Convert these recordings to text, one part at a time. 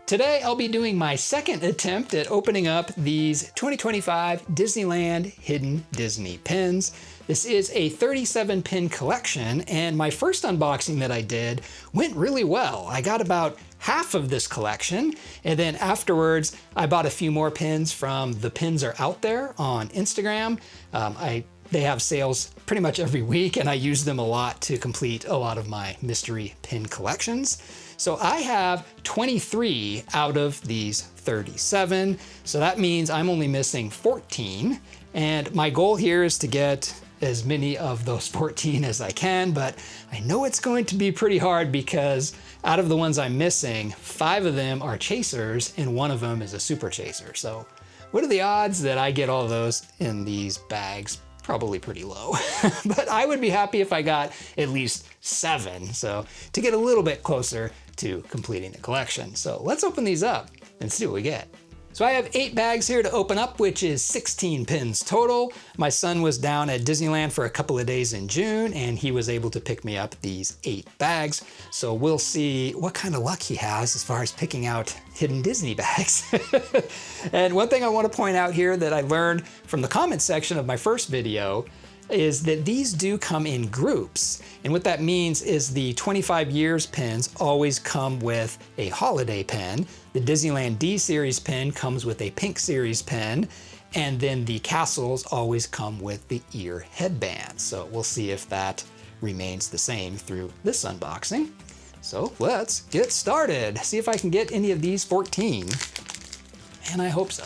Today I'll be doing my second attempt at opening up these 2025 Disneyland Hidden Disney Pins. This is a 37 pin collection, and my first unboxing that I did went really well. I got about half of this collection, and then afterwards I bought a few more pins from The Pins Are Out There on Instagram. They have sales pretty much every week, and I use them a lot to complete a lot of my mystery pin collections. So I have 23 out of these 37. So that means I'm only missing 14. And my goal here is to get as many of those 14 as I can, but I know it's going to be pretty hard because out of the ones I'm missing, 5 of them are chasers and 1 of them is a super chaser. So what are the odds that I get all those in these bags? Probably pretty low, but I would be happy if I got at least 7. So to get a little bit closer to completing the collection. So let's open these up and see what we get. So I have 8 bags here to open up, which is 16 pins total. My son was down at Disneyland for a couple of days in June, and he was able to pick me up these 8 bags. So we'll see what kind of luck he has as far as picking out hidden Disney bags. And one thing I want to point out here that I learned from the comment section of my first video is that these do come in groups. And what that means is the 25 years pins always come with a holiday pin. The Disneyland D Series pin comes with a Pink Series pin. And then the castles always come with the ear headbands. So we'll see if that remains the same through this unboxing. So let's get started. See if I can get any of these 14. And I hope so.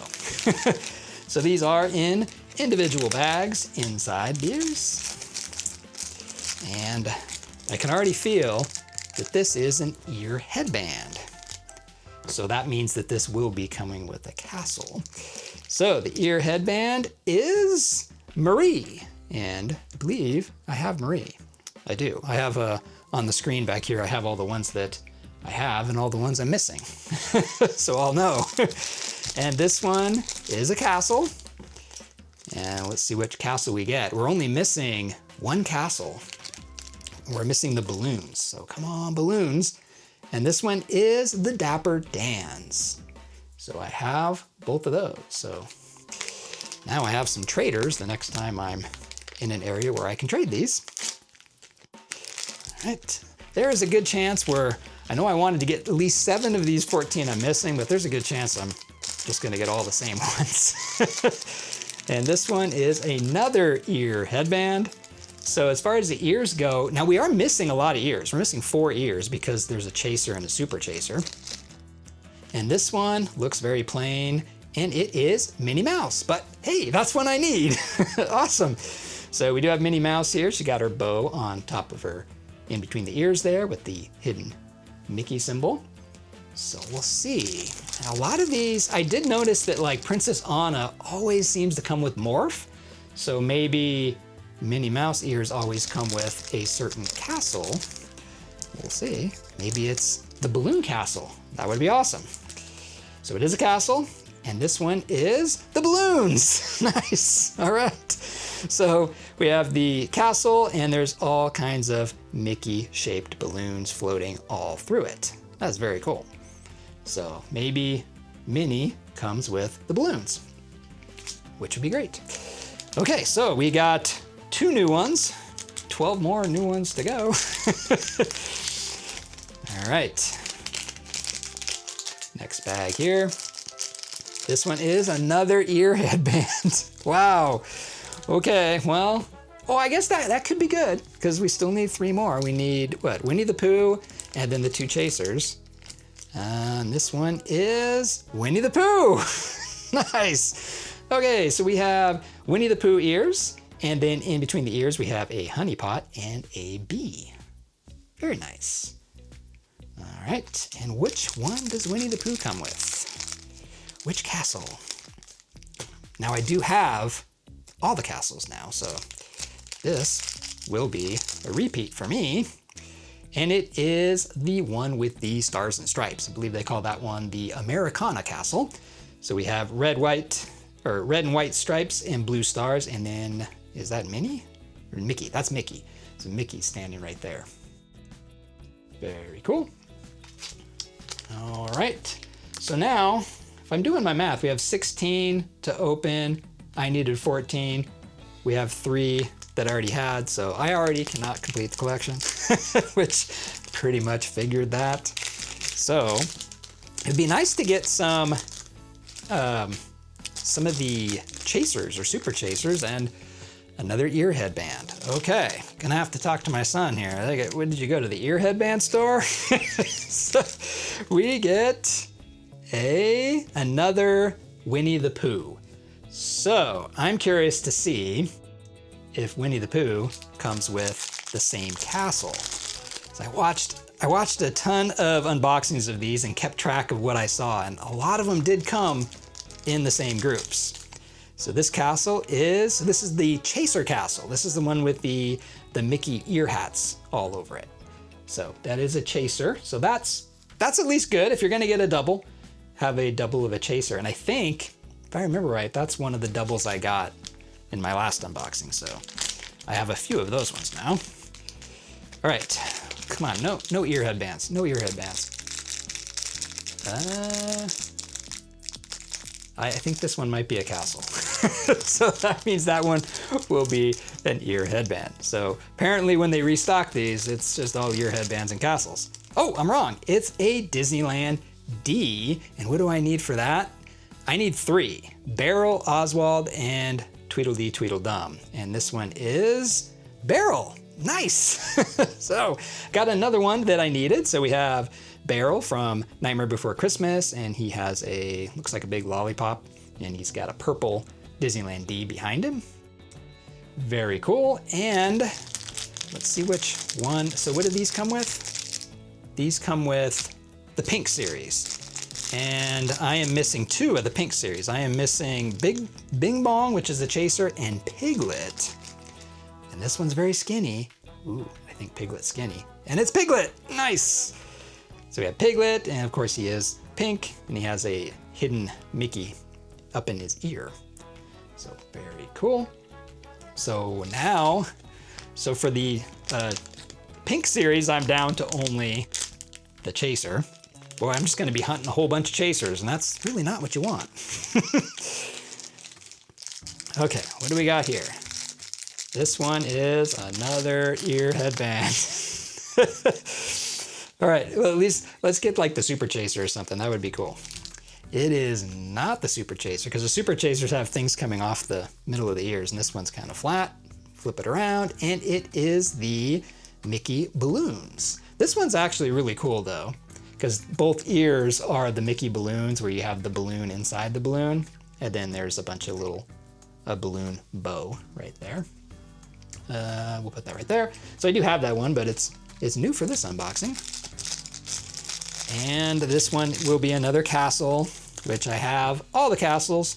So these are in individual bags inside these. And I can already feel that this is an ear headband. So that means that this will be coming with a castle. So the ear headband is Marie. And I believe I have Marie. I do. I have on the screen back here, I have all the ones that I have and all the ones I'm missing. So I'll know. And this one is a castle. And let's see which castle we get. We're only missing 1 castle. We're missing the balloons. So come on, balloons. And this one is the Dapper Dans. So I have both of those. So now I have some traders the next time I'm in an area where I can trade these. All right. There is a good chance where I know I wanted to get at least 7 of these 14 I'm missing, but there's a good chance I'm just going to get all the same ones. And this one is another ear headband. So as far as the ears go, now we are missing a lot of ears. We're missing 4 ears because there's a chaser and a super chaser. And this one looks very plain, and it is Minnie Mouse. But hey, that's what I need. Awesome. So we do have Minnie Mouse here. She got her bow on top of her, in between the ears there with the hidden Mickey symbol. So we'll see. Now, a lot of these, I did notice that like Princess Anna always seems to come with morph. So maybe Minnie Mouse ears always come with a certain castle. We'll see. Maybe it's the balloon castle. That would be awesome. So it is a castle, and this one is the balloons. Nice. All right. So we have the castle, and there's all kinds of Mickey-shaped balloons floating all through it. That's very cool. So maybe Minnie comes with the balloons, which would be great. Okay, so we got 2 new ones, 12 more new ones to go. All right. Next bag here. This one is another ear headband. Wow. Okay, well, I guess that could be good because we still need 3 more. We need what? Winnie the Pooh and then the 2 chasers. And this one is Winnie the Pooh. Nice. Okay, so we have Winnie the Pooh ears, and then in between the ears we have a honey pot and a bee. Very nice. All right, and which one does Winnie the Pooh come with? Which castle? Now I do have all the castles now, so this will be a repeat for me. And it is the one with the stars and stripes. I believe they call that one the Americana Castle. So we have red and white stripes and blue stars. And then, is that Minnie? Or Mickey? That's Mickey. So Mickey's standing right there. Very cool. All right. So now, if I'm doing my math, we have 16 to open. I needed 14. We have 3 that I already had, so I already cannot complete the collection, which pretty much figured that. So it'd be nice to get some of the chasers or super chasers and another ear headband. Okay, gonna have to talk to my son here. When did you go to the ear headband store? So we get another Winnie the Pooh. So I'm curious to see if Winnie the Pooh comes with the same castle. So I watched a ton of unboxings of these and kept track of what I saw, and a lot of them did come in the same groups. So this is the Chaser Castle. This is the one with the Mickey ear hats all over it. So that is a Chaser. So that's at least good. If you're gonna get a double, have a double of a Chaser. And I think, if I remember right, that's one of the doubles I got in my last unboxing, so I have a few of those ones now. All right, come on, no ear headbands, no ear headbands. I think this one might be a castle. So that means that one will be an ear headband. So apparently when they restock these, it's just all ear headbands and castles. Oh, I'm wrong, it's a Disneyland D, and what do I need for that? I need 3, Beryl, Oswald, and Tweedledee Tweedledum. And this one is Beryl. Nice. So got another one that I needed. So we have Beryl from Nightmare Before Christmas, and he has looks like a big lollipop, and he's got a purple Disneyland D behind him. Very cool. And let's see which one. So what do these come with? These come with the Pink Series. And I am missing 2 of the Pink Series. I am missing Bing Bong, which is a Chaser, and Piglet. And this one's very skinny. Ooh, I think Piglet's skinny. And it's Piglet! Nice! So we have Piglet, and of course he is pink, and he has a hidden Mickey up in his ear. So very cool. So now, for the Pink Series, I'm down to only the Chaser. Boy, I'm just gonna be hunting a whole bunch of Chasers, and that's really not what you want. Okay, what do we got here? This one is another ear headband. All right, well, at least let's get like the Super Chaser or something. That would be cool. It is not the Super Chaser, because the Super Chasers have things coming off the middle of the ears, and this one's kind of flat. Flip it around, and it is the Mickey balloons. This one's actually really cool though, because both ears are the Mickey balloons, where you have the balloon inside the balloon, and then there's a bunch of little balloon bow right there. We'll put that right there. So I do have that one, but it's new for this unboxing. And this one will be another castle, which I have all the castles,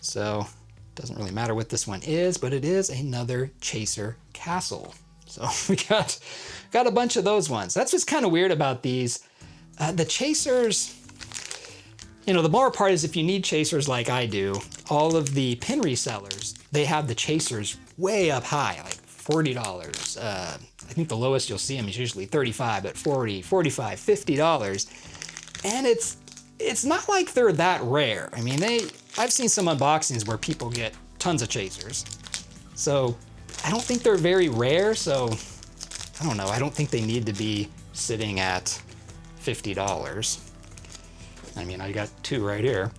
so it doesn't really matter what this one is, but it is another Chaser castle. So we got a bunch of those ones. That's what's kind of weird about these. The Chasers, the more part is if you need Chasers like I do, all of the pin resellers, they have the Chasers way up high, like $40. I think the lowest you'll see them is usually $35, but $40, $45, $50. And it's not like they're that rare. I mean, I've seen some unboxings where people get tons of Chasers. So I don't think they're very rare, so I don't know. I don't think they need to be sitting at $50. I mean, I got 2 right here.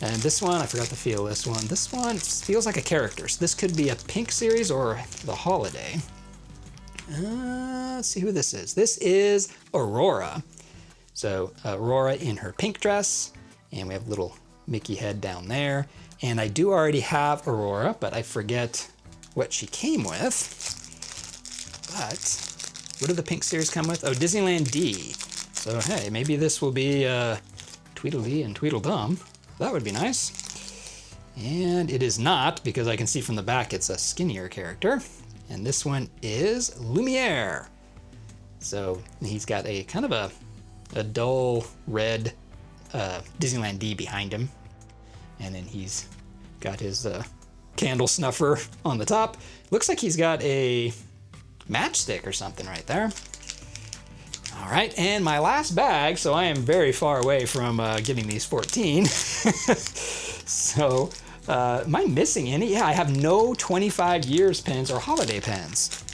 And this one, I forgot to feel this one. This one feels like a character. So this could be a Pink Series or the Holiday. Let's see who this is. This is Aurora. So Aurora in her pink dress, and we have a little Mickey head down there. And I do already have Aurora, but I forget what she came with. But what do the Pink Series come with? Oh, Disneyland D. So hey, maybe this will be Tweedledee and Tweedledum. That would be nice. And it is not, because I can see from the back it's a skinnier character. And this one is Lumiere. So he's got a kind of a dull red Disneyland D behind him. And then he's got his candle snuffer on the top. Looks like he's got a matchstick or something right there. All right, and my last bag, so I am very far away from getting these 14. So, am I missing any? Yeah, I have no 25 years pins or holiday pins.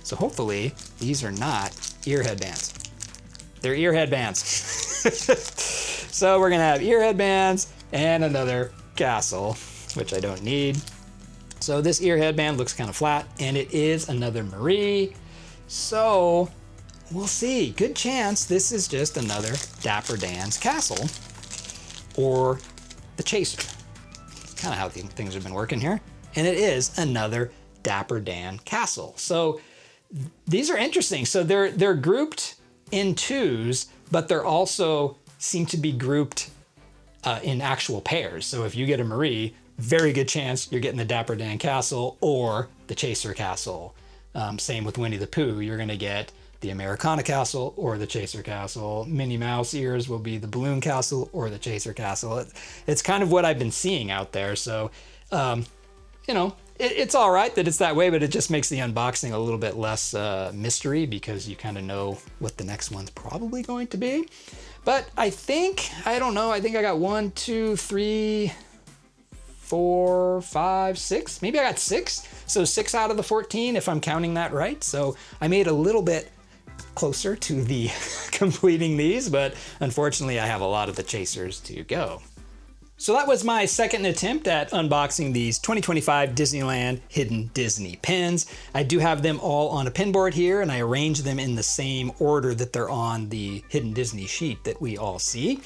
So hopefully these are not ear headbands. They're ear headbands. So we're gonna have ear headbands and another castle, which I don't need. So this ear headband looks kind of flat, and it is another Marie. So we'll see. Good chance this is just another Dapper Dan's castle or the Chaser. Kind of how things have been working here. And it is another Dapper Dan castle. So these are interesting. So they're grouped in twos, but they're also seem to be grouped in actual pairs. So if you get a Marie, very good chance you're getting the Dapper Dan castle or the Chaser castle. Same with Winnie the Pooh. You're gonna get the Americana castle or the Chaser castle. Minnie Mouse ears will be the Balloon castle or the Chaser castle. It's kind of what I've been seeing out there. So, you know, it's all right that it's that way, but it just makes the unboxing a little bit less mystery because you kind of know what the next one's probably going to be. But I don't know, I think I got 1, 2, 3, 4, 5, 6. Maybe I got 6. So 6 out of the 14, if I'm counting that right. So I made a little bit closer to the completing these, but unfortunately I have a lot of the Chasers to go. So that was my second attempt at unboxing these 2025 Disneyland Hidden Disney Pins. I do have them all on a pin board here, and I arranged them in the same order that they're on the Hidden Disney sheet that we all see.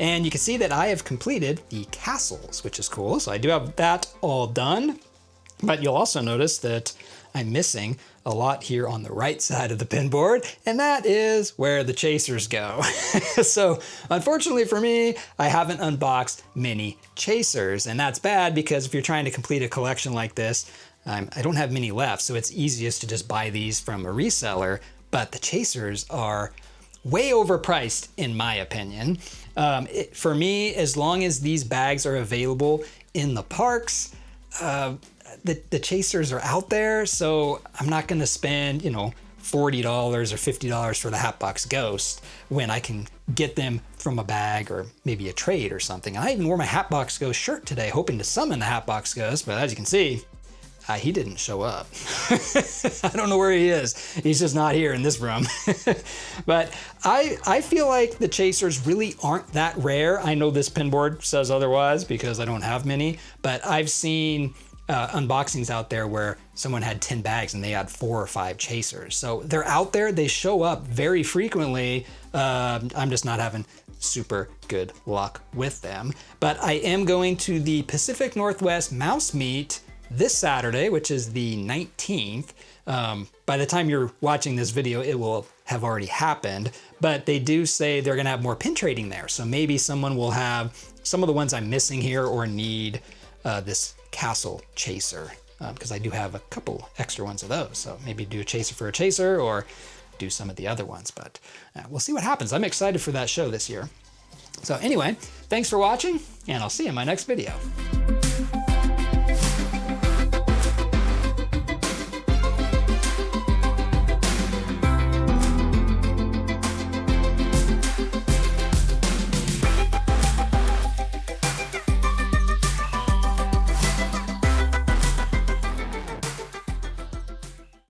And you can see that I have completed the castles, which is cool. So I do have that all done, but you'll also notice that I'm missing a lot here on the right side of the pin board, and that is where the Chasers go. So unfortunately for me, I haven't unboxed many Chasers, and that's bad because if you're trying to complete a collection like this, I don't have many left, so it's easiest to just buy these from a reseller, but the Chasers are way overpriced in my opinion. For me, as long as these bags are available in the parks, the Chasers are out there, so I'm not gonna spend, you know, $40 or $50 for the Hatbox Ghost when I can get them from a bag or maybe a trade or something. I even wore my Hatbox Ghost shirt today, hoping to summon the Hatbox Ghost, but as you can see, he didn't show up. I don't know where he is. He's just not here in this room. But I feel like the Chasers really aren't that rare. I know this pin board says otherwise because I don't have many, but I've seen unboxings out there where someone had 10 bags and they had 4 or 5 Chasers. So they're out there, they show up very frequently. I'm just not having super good luck with them. But I am going to the Pacific Northwest Mouse Meet this Saturday, which is the 19th. By the time you're watching this video, it will have already happened, but they do say they're gonna have more pin trading there. So maybe someone will have some of the ones I'm missing here or need this Castle Chaser, because I do have a couple extra ones of those. So maybe do a Chaser for a Chaser or do some of the other ones, but we'll see what happens. I'm excited for that show this year. So anyway, thanks for watching, and I'll see you in my next video.